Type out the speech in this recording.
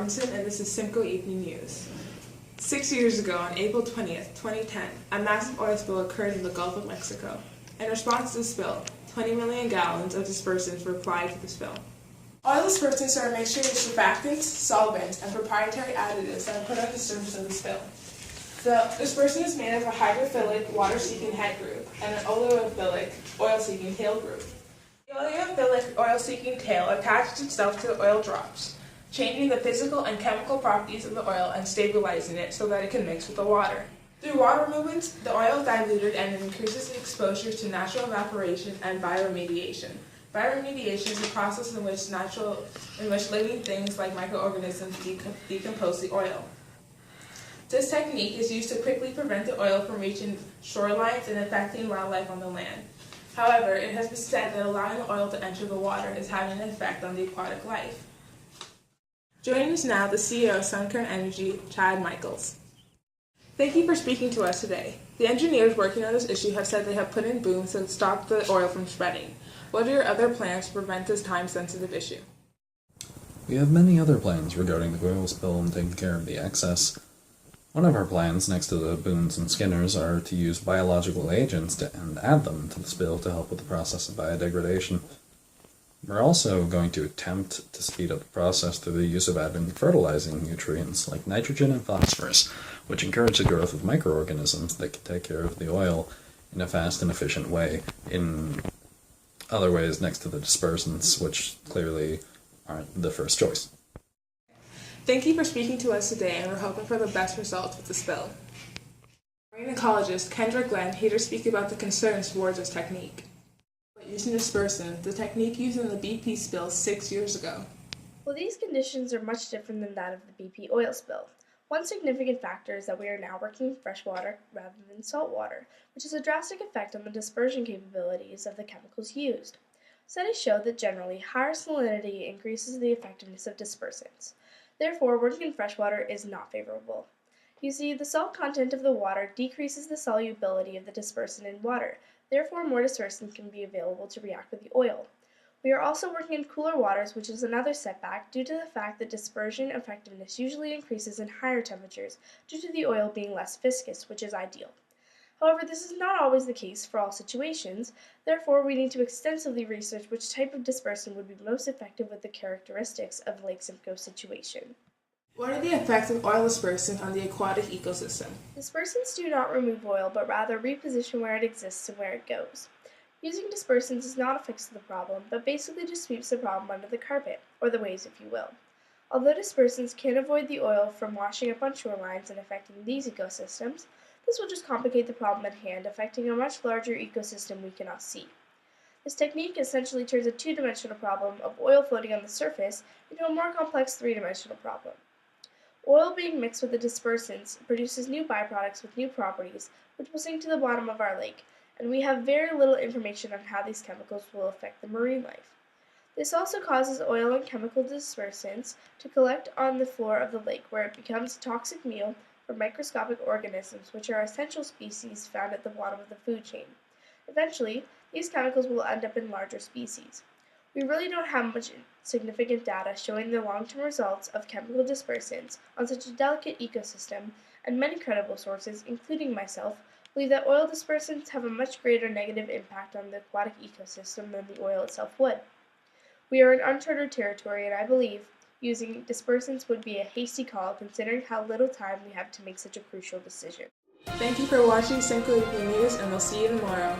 Robinson, and this is Simcoe Evening News. 6 years ago, on April 20th, 2010, a massive oil spill occurred in the Gulf of Mexico. In response to the spill, 20 million gallons of dispersants were applied to the spill. Oil dispersants are a mixture of surfactants, solvents, and proprietary additives that are put on the surface of the spill. The dispersant is made of a hydrophilic water-seeking head group and an oleophilic oil-seeking tail group. The oleophilic oil-seeking tail attaches itself to the oil drops, changing the physical and chemical properties of the oil and stabilizing it so that it can mix with the water. Through water movements, the oil is diluted and it increases the exposure to natural evaporation and bioremediation. Bioremediation is a process in which living things like microorganisms decompose the oil. This technique is used to quickly prevent the oil from reaching shorelines and affecting wildlife on the land. However, it has been said that allowing the oil to enter the water is having an effect on the aquatic life. Joining us now, the CEO of Suncurrent Energy, Chad Michaels. Thank you for speaking to us today. The engineers working on this issue have said they have put in booms to stop the oil from spreading. What are your other plans to prevent this time-sensitive issue? We have many other plans regarding the oil spill and taking care of the excess. One of our plans, next to the booms and skinners, are to use biological agents and add them to the spill to help with the process of biodegradation. We're also going to attempt to speed up the process through the use of adding fertilizing nutrients like nitrogen and phosphorus, which encourage the growth of microorganisms that can take care of the oil in a fast and efficient way, in other ways next to the dispersants, which clearly aren't the first choice. Thank you for speaking to us today, and we're hoping for the best results with the spill. Marine ecologist Kendra Glenn here to speak about the concerns towards this technique. Using dispersant, the technique used in the BP spill 6 years ago. Well, these conditions are much different than that of the BP oil spill. One significant factor is that we are now working in fresh water rather than salt water, which has a drastic effect on the dispersion capabilities of the chemicals used. Studies show that generally higher salinity increases the effectiveness of dispersants. Therefore, working in fresh water is not favorable. You see, the salt content of the water decreases the solubility of the dispersant in water. Therefore, more dispersant can be available to react with the oil. We are also working in cooler waters, which is another setback due to the fact that dispersion effectiveness usually increases in higher temperatures due to the oil being less viscous, which is ideal. However, this is not always the case for all situations. Therefore, we need to extensively research which type of dispersant would be most effective with the characteristics of Lake Simcoe's situation. What are the effects of oil dispersant on the aquatic ecosystem? Dispersants do not remove oil, but rather reposition where it exists and where it goes. Using dispersants is not a fix to the problem, but basically just sweeps the problem under the carpet, or the waves if you will. Although dispersants can avoid the oil from washing up on shorelines and affecting these ecosystems, this will just complicate the problem at hand, affecting a much larger ecosystem we cannot see. This technique essentially turns a two-dimensional problem of oil floating on the surface into a more complex three-dimensional problem. Oil being mixed with the dispersants produces new byproducts with new properties, which will sink to the bottom of our lake, and we have very little information on how these chemicals will affect the marine life. This also causes oil and chemical dispersants to collect on the floor of the lake, where it becomes a toxic meal for microscopic organisms, which are essential species found at the bottom of the food chain. Eventually, these chemicals will end up in larger species. We really don't have much significant data showing the long-term results of chemical dispersants on such a delicate ecosystem, and many credible sources, including myself, believe that oil dispersants have a much greater negative impact on the aquatic ecosystem than the oil itself would. We are in uncharted territory, and I believe using dispersants would be a hasty call considering how little time we have to make such a crucial decision. Thank you for watching Simcoe Evening News, and we'll see you tomorrow.